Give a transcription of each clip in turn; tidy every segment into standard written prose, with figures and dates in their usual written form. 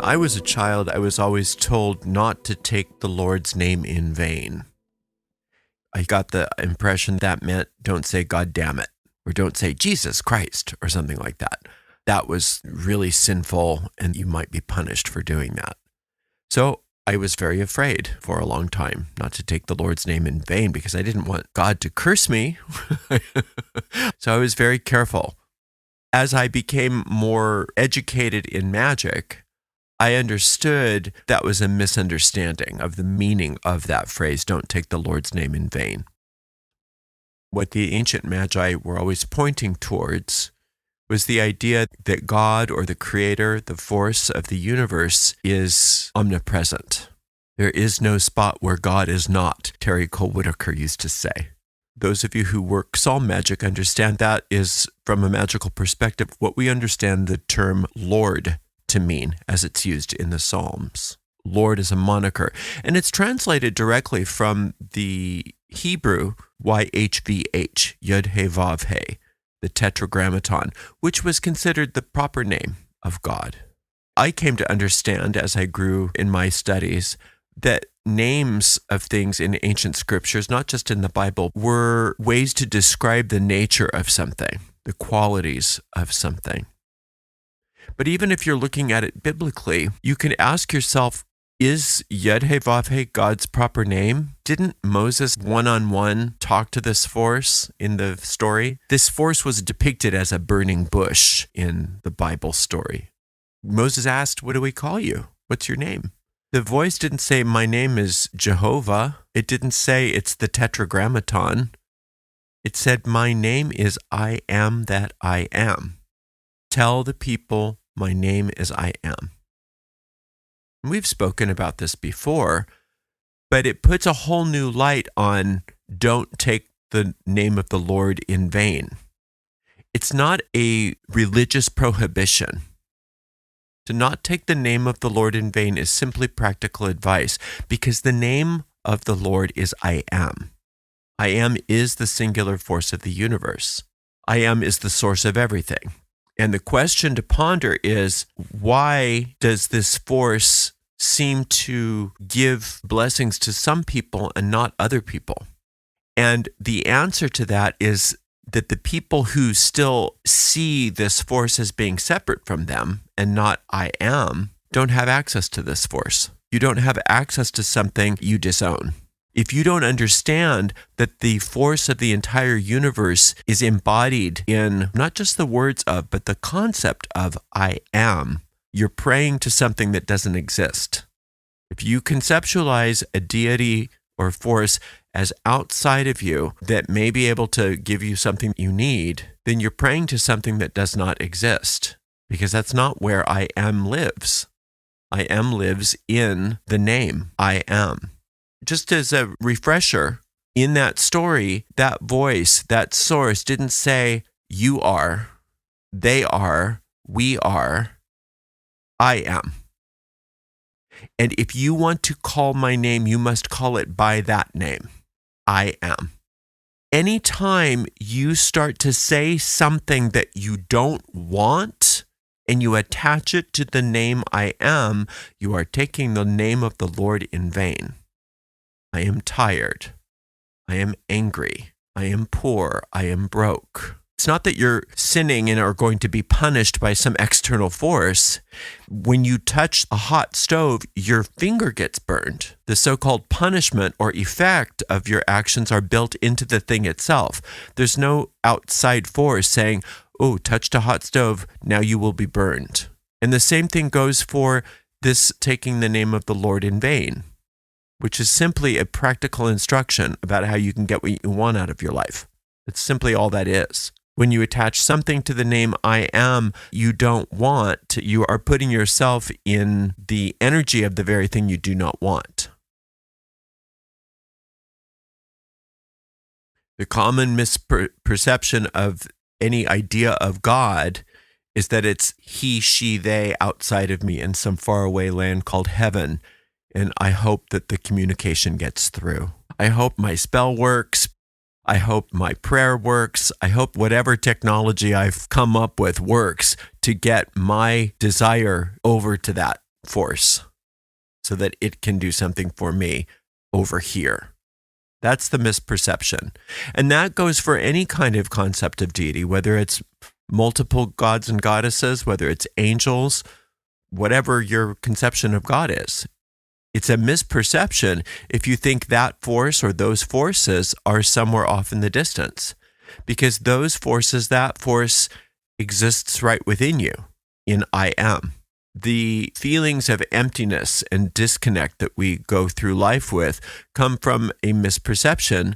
I was a child, I was always told not to take the Lord's name in vain. I got the impression that meant don't say God damn it, or don't say Jesus Christ, or something like that. That was really sinful, and you might be punished for doing that. So I was very afraid for a long time not to take the Lord's name in vain because I didn't want God to curse me. So I was very careful. As I became more educated in magic, I understood that was a misunderstanding of the meaning of that phrase, don't take the Lord's name in vain. What the ancient Magi were always pointing towards was the idea that God, or the creator, the force of the universe, is omnipresent. There is no spot where God is not, Terry Cole Whitaker used to say. Those of you who work psalm magic understand that is, from a magical perspective, what we understand the term Lord to mean as it's used in the Psalms. Lord is a moniker, and it's translated directly from the Hebrew YHVH, Yud He Vav He, the Tetragrammaton, which was considered the proper name of God. I came to understand as I grew in my studies that names of things in ancient scriptures, not just in the Bible, were ways to describe the nature of something, the qualities of something. But even if you're looking at it biblically, you can ask yourself, is Yud He Vav He God's proper name? Didn't Moses one-on-one talk to this force in the story? This force was depicted as a burning bush in the Bible story. Moses asked, what do we call you? What's your name? The voice didn't say, my name is Jehovah. It didn't say it's the Tetragrammaton. It said, my name is I am that I am. Tell the people my name is I am. We've spoken about this before, but it puts a whole new light on don't take the name of the Lord in vain. It's not a religious prohibition. To not take the name of the Lord in vain is simply practical advice, because the name of the Lord is I am. I am is the singular force of the universe. I am is the source of everything. And the question to ponder is, why does this force seem to give blessings to some people and not other people? And the answer to that is that the people who still see this force as being separate from them and not I am, don't have access to this force. You don't have access to something you disown. If you don't understand that the force of the entire universe is embodied in not just the words of, but the concept of I am, you're praying to something that doesn't exist. If you conceptualize a deity or force as outside of you that may be able to give you something you need, then you're praying to something that does not exist, because that's not where I am lives. I am lives in the name I am. Just as a refresher, in that story, that voice, that source didn't say, you are, they are, we are, I am. And if you want to call my name, you must call it by that name, I am. Anytime you start to say something that you don't want and you attach it to the name I am, you are taking the name of the Lord in vain. I am tired. I am angry. I am poor. I am broke. It's not that you're sinning and are going to be punished by some external force. When you touch a hot stove, your finger gets burned. The so-called punishment or effect of your actions are built into the thing itself. There's no outside force saying, oh, touched a hot stove, now you will be burned. And the same thing goes for this taking the name of the Lord in vain, which is simply a practical instruction about how you can get what you want out of your life. It's simply all that is. When you attach something to the name I am you don't want, you are putting yourself in the energy of the very thing you do not want. The common misperception of any idea of God is that it's he, she, they outside of me in some faraway land called heaven. And I hope that the communication gets through. I hope my spell works. I hope my prayer works. I hope whatever technology I've come up with works to get my desire over to that force so that it can do something for me over here. That's the misperception. And that goes for any kind of concept of deity, whether it's multiple gods and goddesses, whether it's angels, whatever your conception of God is. It's a misperception if you think that force or those forces are somewhere off in the distance, because those forces, that force exists right within you in I am. The feelings of emptiness and disconnect that we go through life with come from a misperception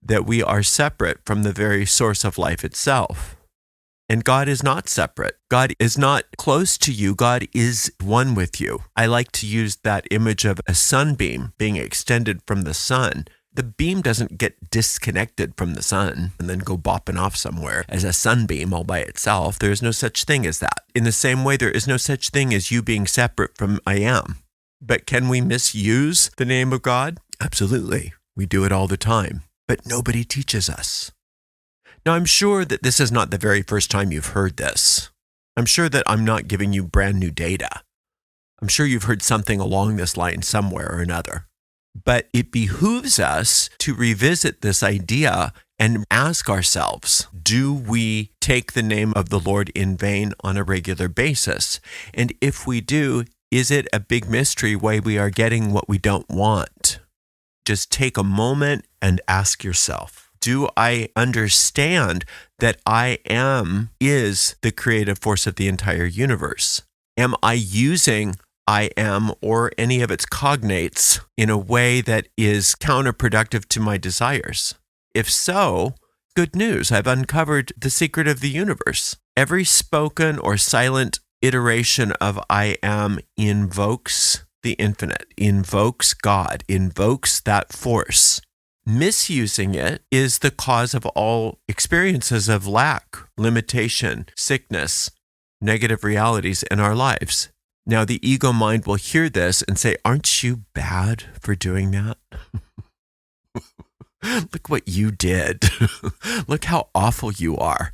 that we are separate from the very source of life itself. And God is not separate. God is not close to you. God is one with you. I like to use that image of a sunbeam being extended from the sun. The beam doesn't get disconnected from the sun and then go bopping off somewhere as a sunbeam all by itself. There is no such thing as that. In the same way, there is no such thing as you being separate from I am. But can we misuse the name of God? Absolutely. We do it all the time. But nobody teaches us. Now, I'm sure that this is not the very first time you've heard this. I'm sure that I'm not giving you brand new data. I'm sure you've heard something along this line somewhere or another. But it behooves us to revisit this idea and ask ourselves, do we take the name of the Lord in vain on a regular basis? And if we do, is it a big mystery why we are getting what we don't want? Just take a moment and ask yourself, do I understand that I am is the creative force of the entire universe? Am I using I am or any of its cognates in a way that is counterproductive to my desires? If so, good news. I've uncovered the secret of the universe. Every spoken or silent iteration of I am invokes the infinite, invokes God, invokes that force. Misusing it is the cause of all experiences of lack, limitation, sickness, negative realities in our lives. Now, the ego mind will hear this and say, aren't you bad for doing that? Look what you did. Look how awful you are.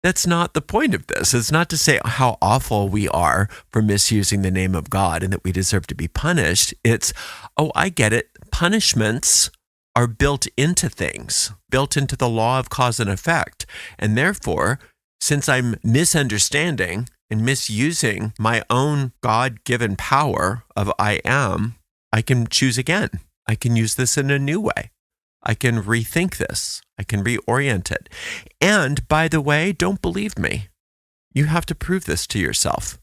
That's not the point of this. It's not to say how awful we are for misusing the name of God and that we deserve to be punished. It's, oh, I get it. Punishments are built into things, built into the law of cause and effect. And therefore, since I'm misunderstanding and misusing my own God-given power of I am, I can choose again. I can use this in a new way. I can rethink this. I can reorient it. And by the way, don't believe me. You have to prove this to yourself.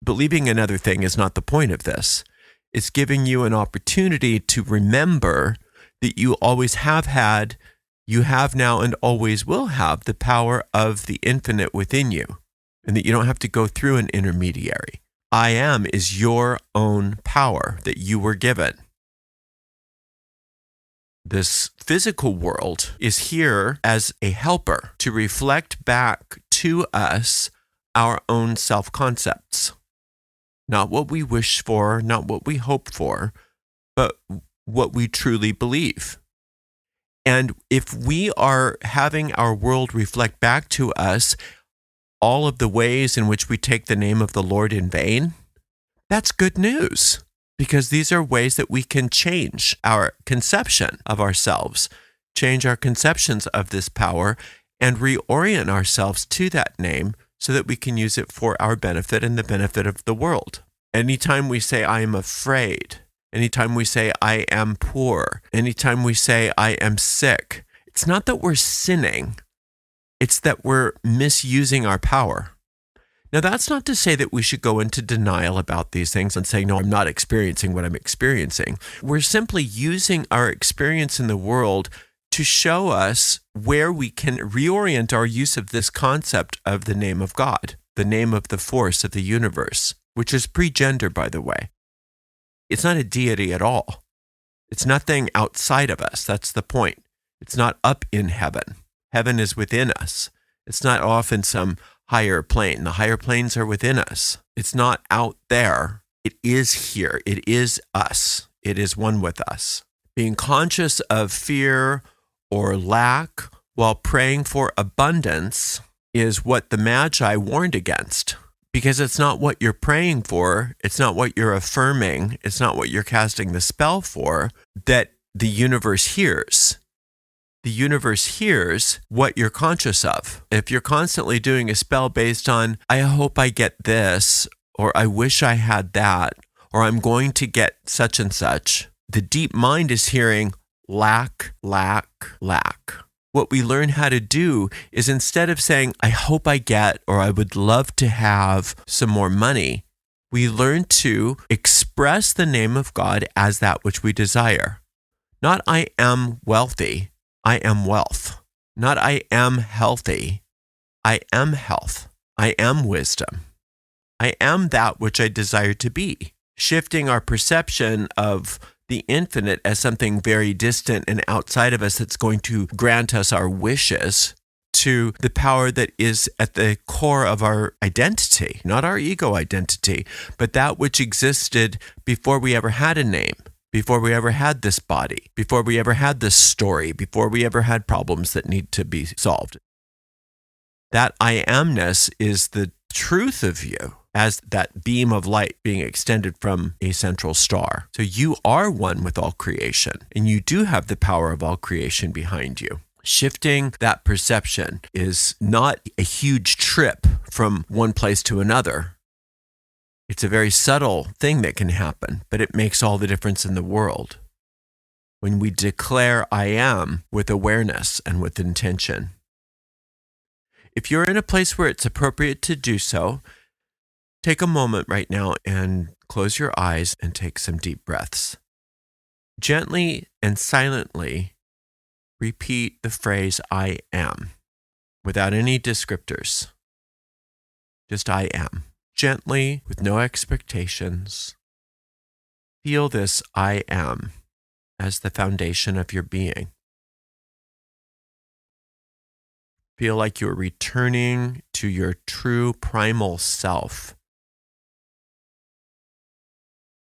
Believing another thing is not the point of this. It's giving you an opportunity to remember that you always have had, you have now, and always will have the power of the infinite within you, and that you don't have to go through an intermediary. I am is your own power that you were given. This physical world is here as a helper to reflect back to us our own self-concepts. Not what we wish for, not what we hope for, but what we truly believe. And if we are having our world reflect back to us all of the ways in which we take the name of the Lord in vain, that's good news, because these are ways that we can change our conception of ourselves, change our conceptions of this power, and reorient ourselves to that name so that we can use it for our benefit and the benefit of the world. Anytime we say, I am afraid, anytime we say, I am poor, anytime we say, I am sick, it's not that we're sinning. It's that we're misusing our power. Now, that's not to say that we should go into denial about these things and say, no, I'm not experiencing what I'm experiencing. We're simply using our experience in the world to show us where we can reorient our use of this concept of the name of God, the name of the force of the universe, which is pre-gender, by the way. It's not a deity at all. It's nothing outside of us. That's the point. It's not up in heaven. Heaven is within us. It's not off in some higher plane. The higher planes are within us. It's not out there. It is here. It is us. It is one with us. Being conscious of fear or lack while praying for abundance is what the Magi warned against. Because it's not what you're praying for, it's not what you're affirming, it's not what you're casting the spell for that the universe hears. The universe hears what you're conscious of. If you're constantly doing a spell based on, I hope I get this, or I wish I had that, or I'm going to get such and such, the deep mind is hearing lack, lack, lack. What we learn how to do is instead of saying, I hope I get, or I would love to have some more money, we learn to express the name of God as that which we desire. Not I am wealthy, I am wealth. Not I am healthy, I am health. I am wisdom. I am that which I desire to be. Shifting our perception of the infinite as something very distant and outside of us that's going to grant us our wishes to the power that is at the core of our identity, not our ego identity, but that which existed before we ever had a name, before we ever had this body, before we ever had this story, before we ever had problems that need to be solved. That I amness is the truth of you as that beam of light being extended from a central star. So you are one with all creation, and you do have the power of all creation behind you. Shifting that perception is not a huge trip from one place to another. It's a very subtle thing that can happen, but it makes all the difference in the world. When we declare I am with awareness and with intention. If you're in a place where it's appropriate to do so, take a moment right now and close your eyes and take some deep breaths. Gently and silently repeat the phrase I am without any descriptors. Just I am. Gently, with no expectations. Feel this I am as the foundation of your being. Feel like you're returning to your true primal self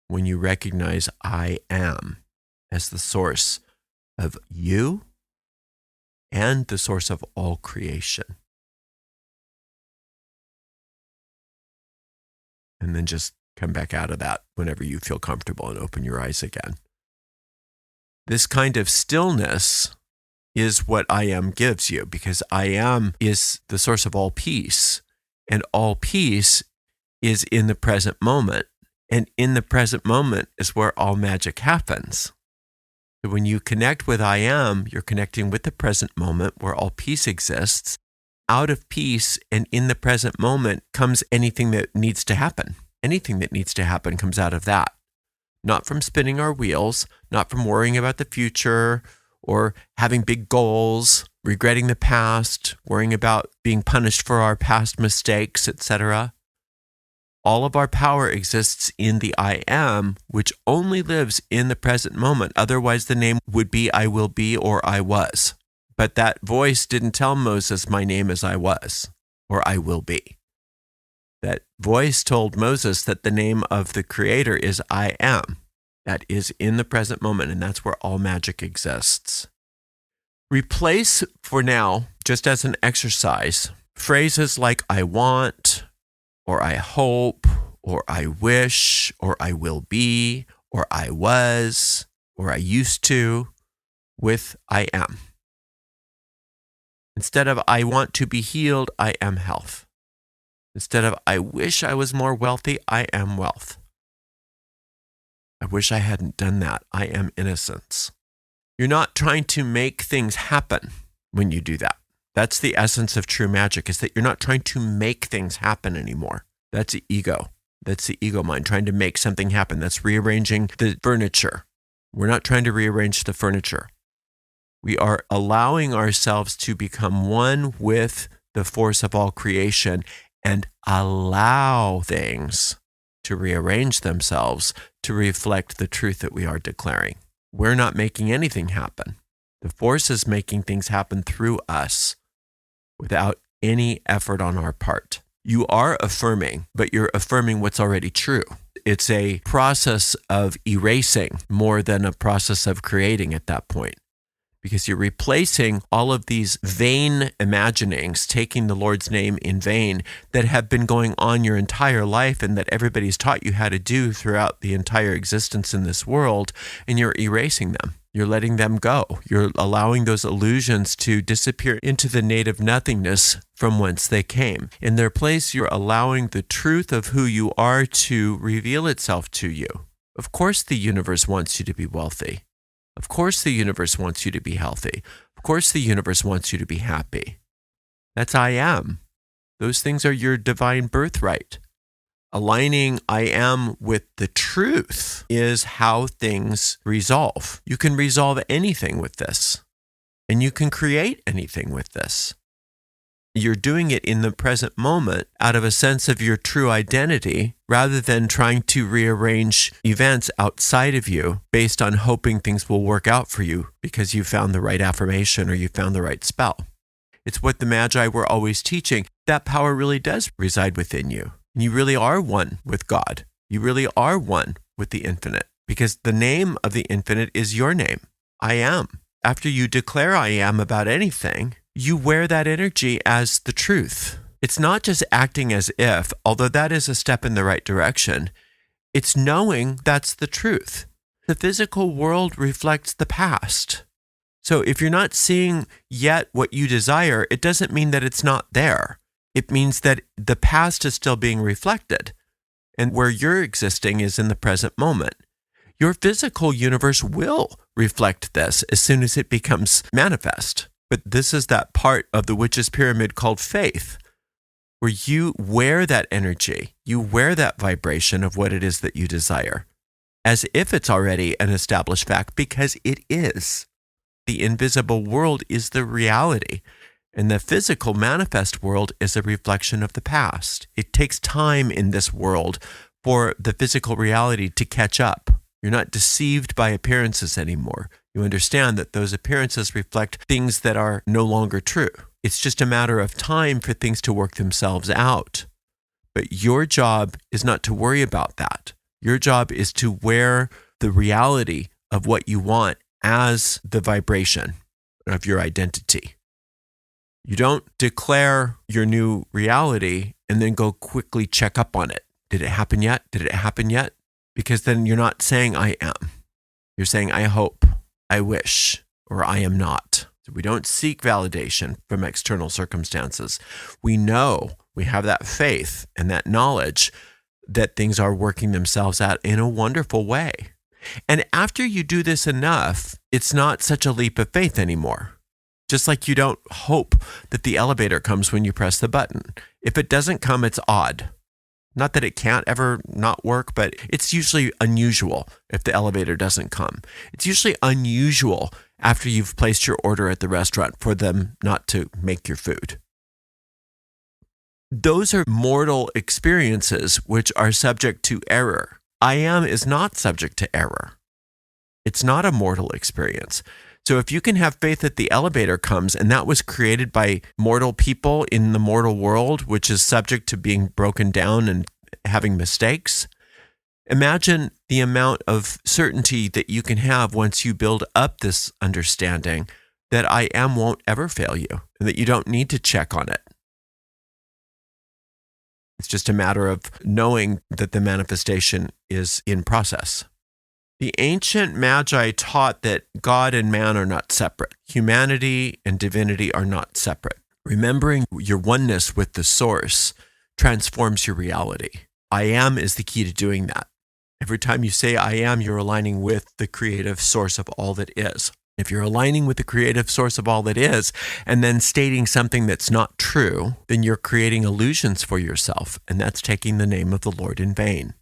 when you recognize I am as the source of you and the source of all creation. And then just come back out of that whenever you feel comfortable and open your eyes again. This kind of stillness is what I am gives you, because I am is the source of all peace, and all peace is in the present moment. And in the present moment is where all magic happens. So when you connect with I am, you're connecting with the present moment where all peace exists. Out of peace and in the present moment comes anything that needs to happen. Anything that needs to happen comes out of that. Not from spinning our wheels, not from worrying about the future or having big goals, regretting the past, worrying about being punished for our past mistakes, etc. All of our power exists in the I am, which only lives in the present moment. Otherwise, the name would be I will be or I was. But that voice didn't tell Moses, my name is I was or I will be. That voice told Moses that the name of the Creator is I am. That is in the present moment, and that's where all magic exists. Replace, for now, just as an exercise, phrases like I want, or I hope, or I wish, or I will be, or I was, or I used to, with I am. Instead of I want to be healed, I am health. Instead of I wish I was more wealthy, I am wealth. I wish I hadn't done that. I am innocence. You're not trying to make things happen when you do that. That's the essence of true magic, is that you're not trying to make things happen anymore. That's the ego. That's the ego mind trying to make something happen. That's rearranging the furniture. We're not trying to rearrange the furniture. We are allowing ourselves to become one with the force of all creation and allow things to rearrange themselves to reflect the truth that we are declaring. We're not making anything happen. The force is making things happen through us without any effort on our part. You are affirming, but you're affirming what's already true. It's a process of erasing more than a process of creating at that point. because you're replacing all of these vain imaginings, taking the Lord's name in vain, that have been going on your entire life and that everybody's taught you how to do throughout the entire existence in this world, and you're erasing them. You're letting them go. You're allowing those illusions to disappear into the native nothingness from whence they came. In their place, you're allowing the truth of who you are to reveal itself to you. Of course, the universe wants you to be wealthy. Of course, the universe wants you to be healthy. Of course, the universe wants you to be happy. That's I am. Those things are your divine birthright. Aligning I am with the truth is how things resolve. You can resolve anything with this, and you can create anything with this. You're doing it in the present moment out of a sense of your true identity, rather than trying to rearrange events outside of you based on hoping things will work out for you because you found the right affirmation or you found the right spell. It's what the Magi were always teaching. That power really does reside within you. You really are one with God. You really are one with the infinite, because the name of the infinite is your name. I am. After you declare I am about anything, you wear that energy as the truth. It's not just acting as if, although that is a step in the right direction. It's knowing that's the truth. The physical world reflects the past. So if you're not seeing yet what you desire, it doesn't mean that it's not there. It means that the past is still being reflected, and where you're existing is in the present moment. Your physical universe will reflect this as soon as it becomes manifest. But this is that part of the witch's pyramid called faith, where you wear that energy, you wear that vibration of what it is that you desire, as if it's already an established fact, because it is. The invisible world is the reality, and the physical manifest world is a reflection of the past. It takes time in this world for the physical reality to catch up. You're not deceived by appearances anymore. You understand that those appearances reflect things that are no longer true. It's just a matter of time for things to work themselves out. But your job is not to worry about that. Your job is to wear the reality of what you want as the vibration of your identity. You don't declare your new reality and then go quickly check up on it. Did it happen yet? Did it happen yet? Because then you're not saying I am. You're saying I hope, I wish, or I am not. So we don't seek validation from external circumstances. We know, we have that faith and that knowledge that things are working themselves out in a wonderful way. And after you do this enough, it's not such a leap of faith anymore. Just like you don't hope that the elevator comes when you press the button. If it doesn't come, it's odd. Not that it can't ever not work, but it's usually unusual if the elevator doesn't come. It's usually unusual after you've placed your order at the restaurant for them not to make your food. Those are mortal experiences which are subject to error. I am is not subject to error. It's not a mortal experience. So if you can have faith that the elevator comes, and that was created by mortal people in the mortal world, which is subject to being broken down and having mistakes, imagine the amount of certainty that you can have once you build up this understanding that I am won't ever fail you, and that you don't need to check on it. It's just a matter of knowing that the manifestation is in process. The ancient Magi taught that God and man are not separate. Humanity and divinity are not separate. Remembering your oneness with the source transforms your reality. I am is the key to doing that. Every time you say I am, you're aligning with the creative source of all that is. If you're aligning with the creative source of all that is, and then stating something that's not true, then you're creating illusions for yourself, and that's taking the name of the Lord in vain.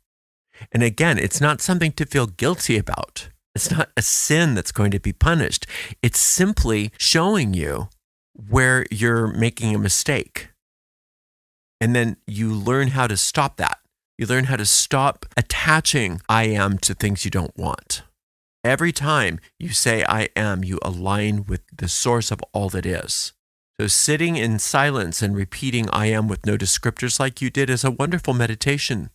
And again, it's not something to feel guilty about. It's not a sin that's going to be punished. It's simply showing you where you're making a mistake. And then you learn how to stop that. You learn how to stop attaching I am to things you don't want. Every time you say I am, you align with the source of all that is. So sitting in silence and repeating I am with no descriptors like you did is a wonderful meditation.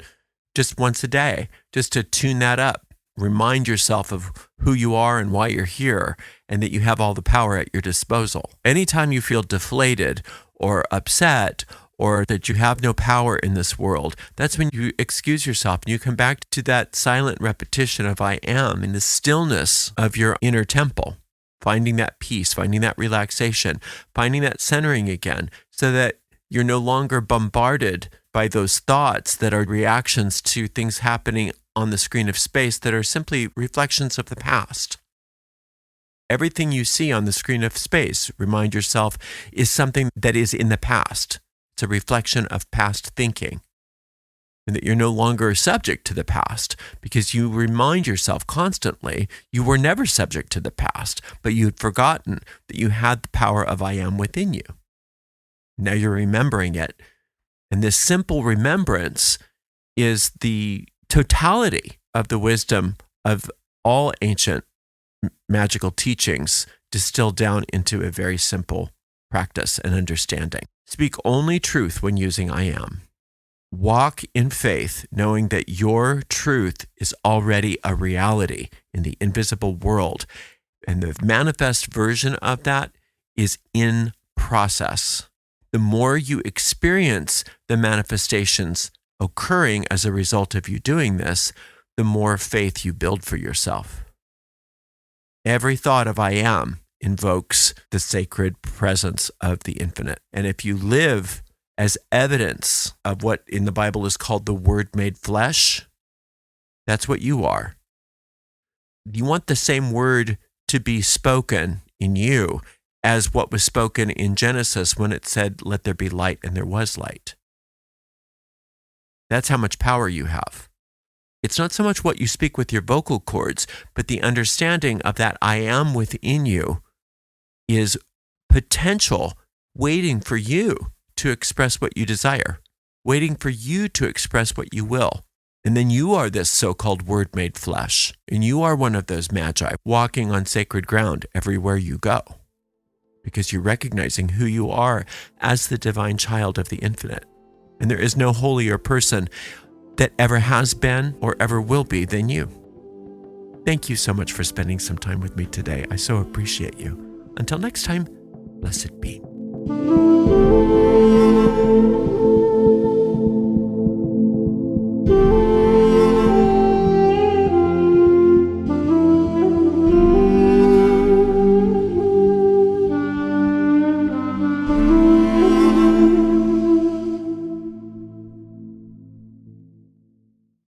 Just once a day, just to tune that up. Remind yourself of who you are and why you're here, and that you have all the power at your disposal. Anytime you feel deflated or upset or that you have no power in this world, that's when you excuse yourself and you come back to that silent repetition of I am in the stillness of your inner temple, finding that peace, finding that relaxation, finding that centering again, so that you're no longer bombarded by those thoughts that are reactions to things happening on the screen of space that are simply reflections of the past. Everything you see on the screen of space, remind yourself, is something that is in the past. It's a reflection of past thinking. And that you're no longer subject to the past because you remind yourself constantly you were never subject to the past, but you'd forgotten that you had the power of I am within you. Now you're remembering it. And this simple remembrance is the totality of the wisdom of all ancient magical teachings distilled down into a very simple practice and understanding. Speak only truth when using I am. Walk in faith, knowing that your truth is already a reality in the invisible world. And the manifest version of that is in process. The more you experience the manifestations occurring as a result of you doing this, the more faith you build for yourself. Every thought of I am invokes the sacred presence of the infinite. And if you live as evidence of what in the Bible is called the Word made flesh, that's what you are. You want the same word to be spoken in you as what was spoken in Genesis when it said, let there be light, and there was light. That's how much power you have. It's not so much what you speak with your vocal cords, but the understanding of that I am within you is potential waiting for you to express what you desire, waiting for you to express what you will. And then you are this so-called Word made flesh, and you are one of those Magi walking on sacred ground everywhere you go, because you're recognizing who you are as the divine child of the infinite. And there is no holier person that ever has been or ever will be than you. Thank you so much for spending some time with me today. I so appreciate you. Until next time, blessed be.